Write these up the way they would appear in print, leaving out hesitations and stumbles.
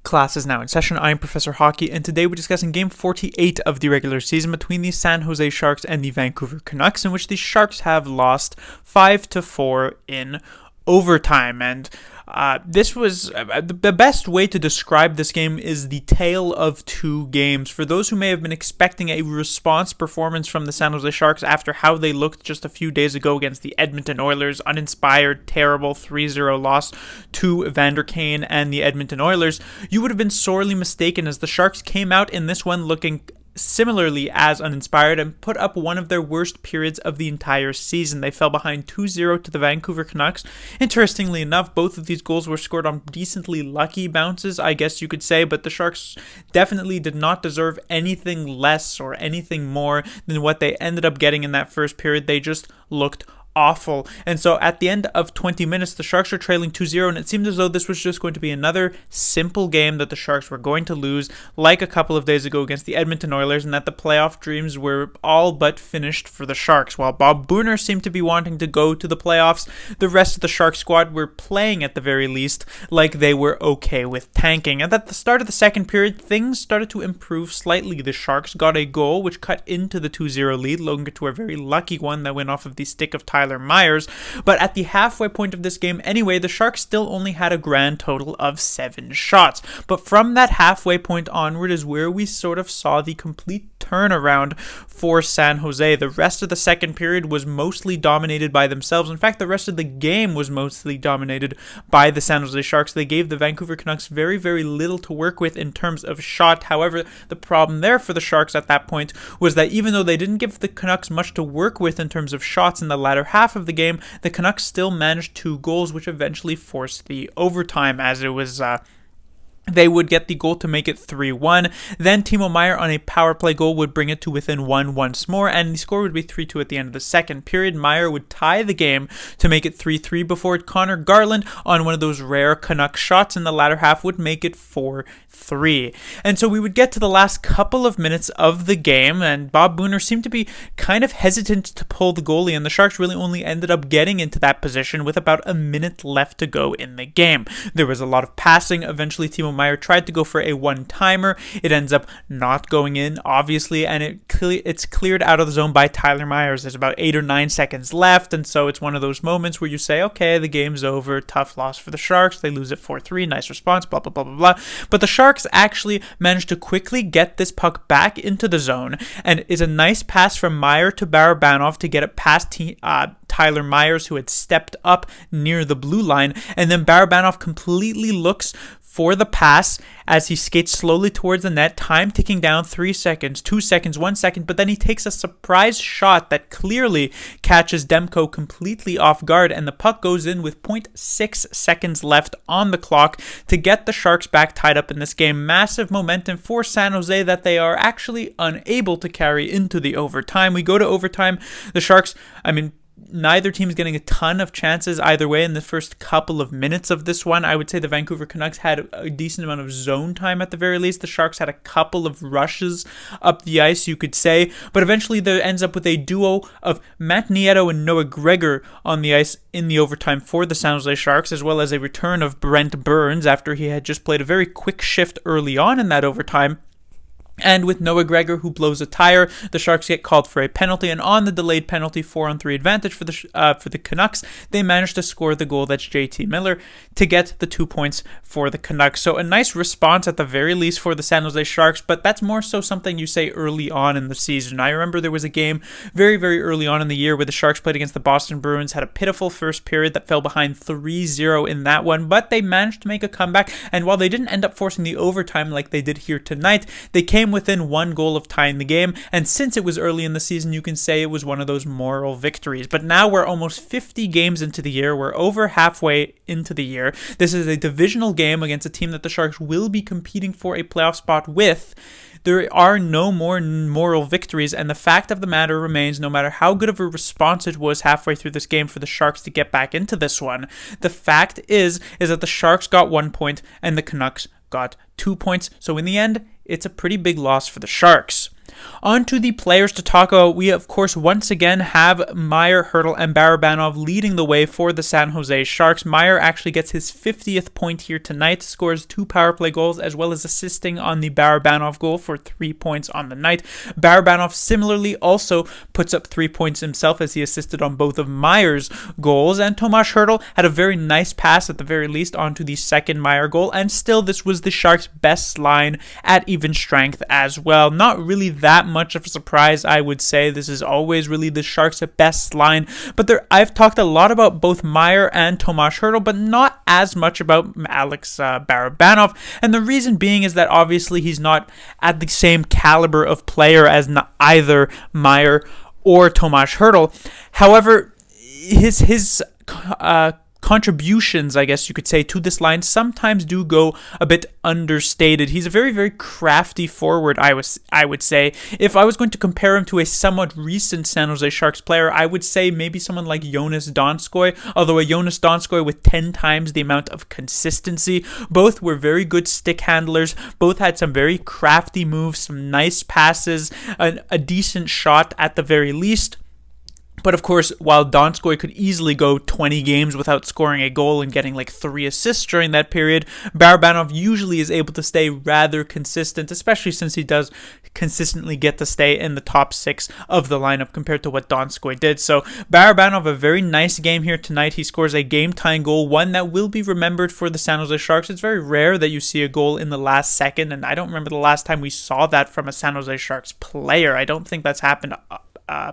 Class is now in session. I am Professor Hockey, and today we're discussing Game 48 of the regular season between the San Jose Sharks and the Vancouver Canucks, in which the Sharks have lost 5-4 in overtime. And this was the best way to describe this game is the tale of two games. For those who may have been expecting a response performance from the San Jose Sharks after how they looked just a few days ago against the Edmonton Oilers, uninspired, terrible 3-0 loss to Vander Kane and the Edmonton Oilers, you would have been sorely mistaken, as the Sharks came out in this one looking similarly as uninspired and put up one of their worst periods of the entire season. They fell behind 2-0 to the Vancouver Canucks. Interestingly enough, both of these goals were scored on decently lucky bounces, I guess you could say, but the Sharks definitely did not deserve anything less or anything more than what they ended up getting in that first period. They just looked awful. And so at the end of 20 minutes, the Sharks are trailing 2-0, and it seemed as though this was just going to be another simple game that the Sharks were going to lose, like a couple of days ago against the Edmonton Oilers, and that the playoff dreams were all but finished for the Sharks. While Bob Booner seemed to be wanting to go to the playoffs, the rest of the Sharks squad were playing, at the very least, like they were okay with tanking. And at the start of the second period, things started to improve slightly. The Sharks got a goal which cut into the 2-0 lead. Logan Couture, a very lucky one that went off of the stick of Tyler Myers, but at the halfway point of this game anyway, the Sharks still only had a grand total of 7 shots. But from that halfway point onward is where we sort of saw the complete turnaround for San Jose. The rest of the second period was mostly dominated by themselves. In fact, the rest of the game was mostly dominated by the San Jose Sharks. They gave the Vancouver Canucks very, very little to work with in terms of shot. However, the problem there for the Sharks at that point was that even though they didn't give the Canucks much to work with in terms of shots in the latter half of the game, the Canucks still managed 2 goals, which eventually forced the overtime, as it was they would get the goal to make it 3-1. Then Timo Meier on a power play goal would bring it to within 1 once more, and the score would be 3-2 at the end of the second period. Meier would tie the game to make it 3-3 before Connor Garland, on one of those rare Canuck shots in the latter half, would make it 4-3. And so we would get to the last couple of minutes of the game, and Bob Booner seemed to be kind of hesitant to pull the goalie, and the Sharks really only ended up getting into that position with about a minute left to go in the game. There was a lot of passing. Eventually, Timo Meier tried to go for a one-timer. It ends up not going in, obviously, and it's cleared out of the zone by Tyler Myers. There's about 8 or 9 seconds left, and so it's one of those moments where you say, okay, the game's over, tough loss for the Sharks, they lose it 4-3, nice response, blah, blah, blah, blah, blah. But the Sharks actually managed to quickly get this puck back into the zone, and it's a nice pass from Meier to Barabanov to get it past Tyler Myers, who had stepped up near the blue line, and then Barabanov completely looks for the pass as he skates slowly towards the net, time ticking down 3 seconds, 2 seconds, 1 second, but then he takes a surprise shot that clearly catches Demko completely off guard, and the puck goes in with 0.6 seconds left on the clock to get the Sharks back tied up in this game. Massive momentum for San Jose that they are actually unable to carry into the overtime. We go to overtime. The Sharks, neither team's getting a ton of chances either way in the first couple of minutes of this one. I would say the Vancouver Canucks had a decent amount of zone time at the very least. The Sharks had a couple of rushes up the ice, you could say, but eventually there ends up with a duo of Matt Nieto and Noah Gregor on the ice in the overtime for the San Jose Sharks, as well as a return of Brent Burns after he had just played a very quick shift early on in that overtime. And with Noah Gregor, who blows a tire, the Sharks get called for a penalty, and on the delayed penalty 4-on-3 advantage for the Canucks, they managed to score the goal. That's JT Miller to get the 2 points for the Canucks. So a nice response at the very least for the San Jose Sharks, but that's more so something you say early on in the season. I remember there was a game very, very early on in the year where the Sharks played against the Boston Bruins, had a pitiful first period that fell behind 3-0 in that one, but they managed to make a comeback, and while they didn't end up forcing the overtime like they did here tonight, they came within 1 goal of tying the game, and since it was early in the season, you can say it was one of those moral victories. But now we're almost 50 games into the year. We're over halfway into the year. This is a divisional game against a team that the Sharks will be competing for a playoff spot with. There are no more moral victories, and the fact of the matter remains, no matter how good of a response it was halfway through this game for the Sharks to get back into this one, the fact is that the Sharks got 1 point and the Canucks got 2 points. So in the end, it's a pretty big loss for the Sharks. On to the players to talk about. We, of course, once again have Meyer, Hurdle, and Barabanov leading the way for the San Jose Sharks. Meyer actually gets his 50th point here tonight, scores 2 power play goals, as well as assisting on the Barabanov goal for 3 points on the night. Barabanov similarly also puts up 3 points himself as he assisted on both of Meyer's goals, and Tomas Hurdle had a very nice pass at the very least onto the second Meyer goal, and still this was the Sharks' best line at even strength as well. Not really that much of a surprise, I would say. This is always really the Sharks' best line, but I've talked a lot about both Meyer and Tomas Hurdle, but not as much about Alex Barabanov, and the reason being is that obviously he's not at the same caliber of player as either Meyer or Tomas Hurdle. However, his contributions, I guess you could say, to this line sometimes do go a bit understated. He's a very, very crafty forward, I would say. If I was going to compare him to a somewhat recent San Jose Sharks player, I would say maybe someone like Jonas Donskoy, although a Jonas Donskoy with 10 times the amount of consistency. Both were very good stick handlers. Both had some very crafty moves, some nice passes, a decent shot at the very least. But of course, while Donskoy could easily go 20 games without scoring a goal and getting like 3 assists during that period, Barabanov usually is able to stay rather consistent, especially since he does consistently get to stay in the top 6 of the lineup compared to what Donskoy did. So Barabanov, a very nice game here tonight. He scores a game-tying goal, one that will be remembered for the San Jose Sharks. It's very rare that you see a goal in the last second, and I don't remember the last time we saw that from a San Jose Sharks player. I don't think that's happened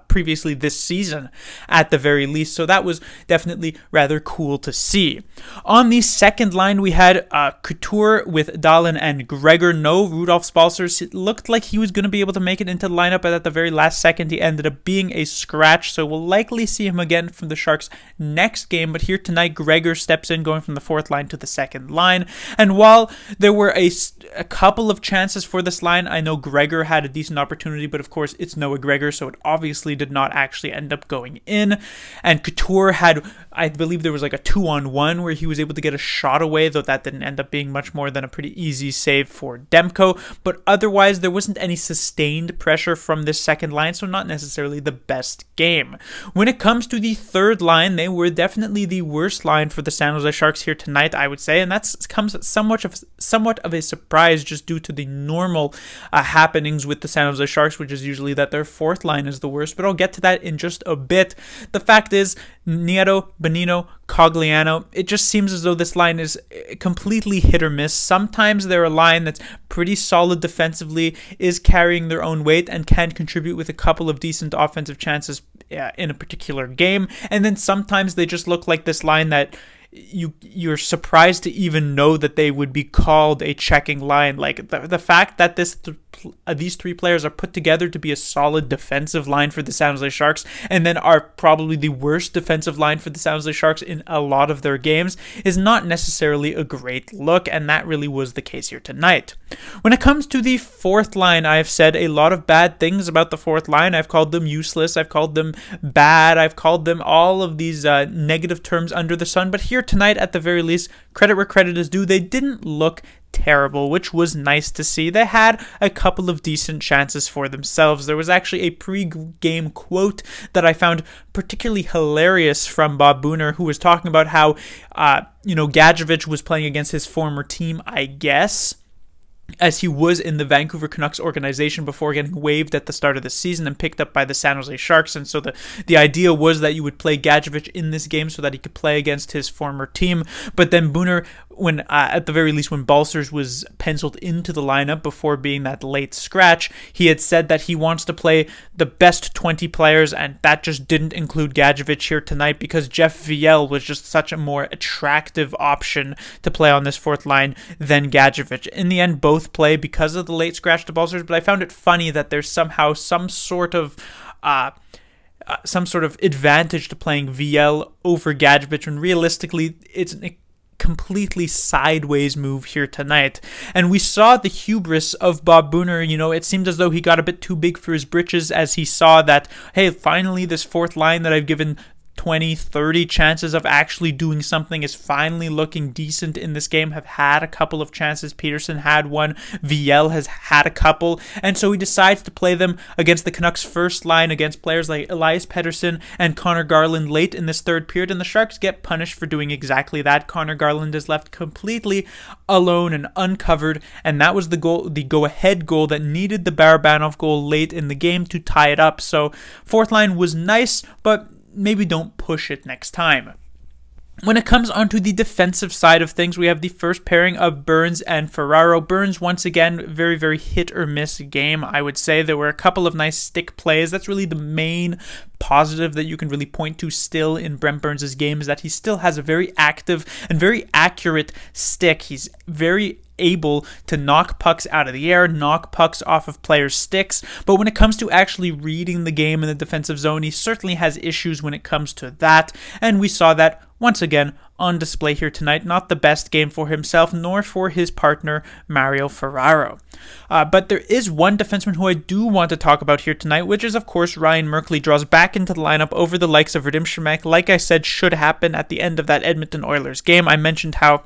previously this season at the very least, so that was definitely rather cool to see. On the second line, we had Couture with Dahlin and Gregor. No Rudolph Spalsers. It looked like he was going to be able to make it into the lineup, but at the very last second he ended up being a scratch, so we'll likely see him again from the Sharks next game. But here tonight, Gregor steps in, going from the fourth line to the second line, and while there were a couple of chances for this line, I know Gregor had a decent opportunity, but of course it's Noah Gregor, so it obviously did not actually end up going in. And Couture had, I believe there was like a 2-on-1 where he was able to get a shot away, though that didn't end up being much more than a pretty easy save for Demko. But otherwise, there wasn't any sustained pressure from this second line, so not necessarily the best game. When it comes to the third line, they were definitely the worst line for the San Jose Sharks here tonight, I would say, and that comes somewhat of a surprise just due to the normal happenings with the San Jose Sharks, which is usually that their fourth line is the worst, but I'll get to that in just a bit. The fact is, Nieto, Bonino, Cogliano, it just seems as though this line is completely hit or miss. Sometimes they're a line that's pretty solid defensively, is carrying their own weight, and can contribute with a couple of decent offensive chances in a particular game, and then sometimes they just look like this line that you're surprised to even know that they would be called a checking line. Like the fact that these three players are put together to be a solid defensive line for the San Jose Sharks, and then are probably the worst defensive line for the San Jose Sharks in a lot of their games, is not necessarily a great look, and that really was the case here tonight. When it comes to the fourth line, I've said a lot of bad things about the fourth line. I've called them useless, I've called them bad, I've called them all of these negative terms under the sun, but here tonight, at the very least, credit where credit is due, they didn't look terrible, which was nice to see. They had a couple of decent chances for themselves. There was actually a pre-game quote that I found particularly hilarious from Bob Booner, who was talking about how, Gadjevich was playing against his former team, I guess, as he was in the Vancouver Canucks organization before getting waived at the start of the season and picked up by the San Jose Sharks. And so the idea was that you would play Gadjevich in this game so that he could play against his former team. But then Booner, when at the very least when Balcers was penciled into the lineup before being that late scratch, he had said that he wants to play the best 20 players, and that just didn't include Gadjevich here tonight because Jeff Viel was just such a more attractive option to play on this fourth line than Gadjevich. In the end, both play because of the late scratch to Balcers, but I found it funny that there's somehow some sort of advantage to playing VL over Gadjevich, when realistically it's a completely sideways move here tonight. And we saw the hubris of Bob Booner. It seemed as though he got a bit too big for his britches as he saw that, hey, finally this fourth line that I've given 20, 30 chances of actually doing something, is finally looking decent in this game, have had a couple of chances. Peterson had one, VL has had a couple, and so he decides to play them against the Canucks' first line, against players like Elias Pettersson and Connor Garland late in this third period, and the Sharks get punished for doing exactly that. Connor Garland is left completely alone and uncovered, and that was the go-ahead goal that needed the Barabanov goal late in the game to tie it up. So fourth line was nice, but maybe don't push it next time. When it comes onto the defensive side of things, we have the first pairing of Burns and Ferraro. Burns, once again, very, very hit or miss game, I would say. There were a couple of nice stick plays. That's really the main positive that you can really point to still in Brent Burns' game, is that he still has a very active and very accurate stick. He's very able to knock pucks out of the air, knock pucks off of players' sticks, but when it comes to actually reading the game in the defensive zone, he certainly has issues when it comes to that, and we saw that once again on display here tonight. Not the best game for himself, nor for his partner, Mario Ferraro. But there is one defenseman who I do want to talk about here tonight, which is, of course, Ryan Merkley. Draws back into the lineup over the likes of Radim Shemek. Like I said, should happen at the end of that Edmonton Oilers game. I mentioned how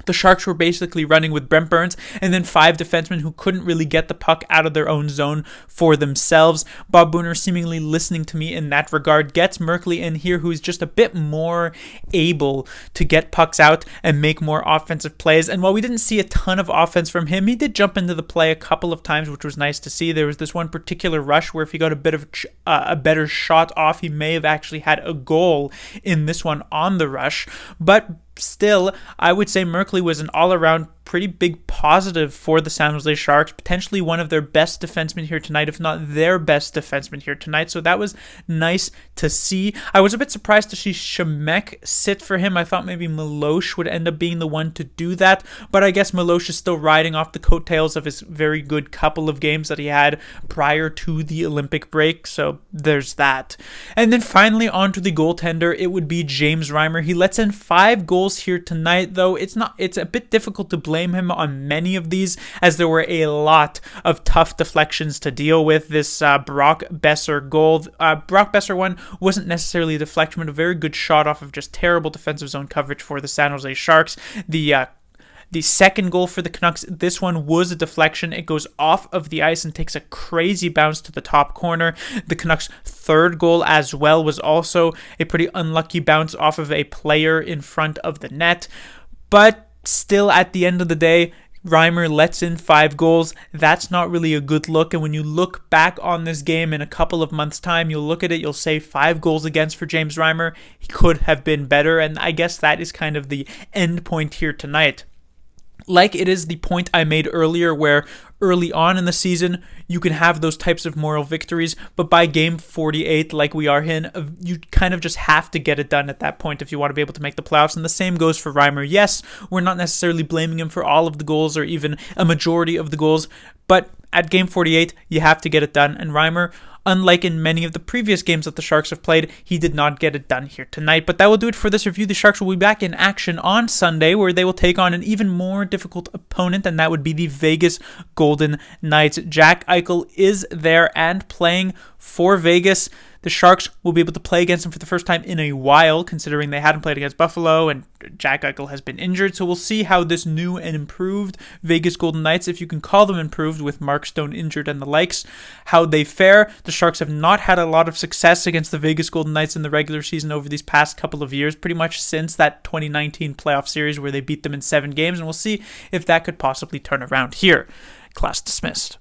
the Sharks were basically running with Brent Burns and then 5 defensemen who couldn't really get the puck out of their own zone for themselves. Bob Booner, seemingly listening to me in that regard, gets Merkley in here, who's just a bit more able to get pucks out and make more offensive plays. And while we didn't see a ton of offense from him, he did jump into the play a couple of times, which was nice to see. There was this one particular rush where if he got a bit of a better shot off, he may have actually had a goal in this one on the rush. But still, I would say Merkley was an all-around pretty big positive for the San Jose Sharks, potentially one of their best defensemen here tonight, if not their best defenseman here tonight. So that was nice to see. I was a bit surprised to see Shemek sit for him. I thought maybe Milosh would end up being the one to do that, but I guess Milosh is still riding off the coattails of his very good couple of games that he had prior to the Olympic break, so there's that. And then finally on to the goaltender, it would be James Reimer. He lets in 5 goals here tonight, though it's a bit difficult to blame him on many of these, as there were a lot of tough deflections to deal with. This Brock Besser goal, Brock Besser one wasn't necessarily a deflection, but a very good shot off of just terrible defensive zone coverage for the San Jose Sharks. The second goal for the Canucks, this one was a deflection. It goes off of the ice and takes a crazy bounce to the top corner. The Canucks' third goal as well was also a pretty unlucky bounce off of a player in front of the net. But still, at the end of the day, Reimer lets in 5 goals. That's not really a good look. And when you look back on this game in a couple of months' time, you'll look at it, you'll say 5 goals against for James Reimer. He could have been better. And I guess that is kind of the end point here tonight. Like it is the point I made earlier, where early on in the season, you can have those types of moral victories, but by game 48, like we are in, you kind of just have to get it done at that point if you want to be able to make the playoffs, and the same goes for Reimer. Yes, we're not necessarily blaming him for all of the goals or even a majority of the goals, but at game 48, you have to get it done, and Reimer, unlike in many of the previous games that the Sharks have played, he did not get it done here tonight. But that will do it for this review. The Sharks will be back in action on Sunday, where they will take on an even more difficult opponent, and that would be the Vegas Golden Knights. Jack Eichel is there and playing for Vegas. The Sharks will be able to play against him for the first time in a while, considering they hadn't played against Buffalo and Jack Eichel has been injured. So we'll see how this new and improved Vegas Golden Knights, if you can call them improved with Mark Stone injured and the likes, how they fare. The Sharks have not had a lot of success against the Vegas Golden Knights in the regular season over these past couple of years, pretty much since that 2019 playoff series where they beat them in 7 games, and we'll see if that could possibly turn around here. Class dismissed.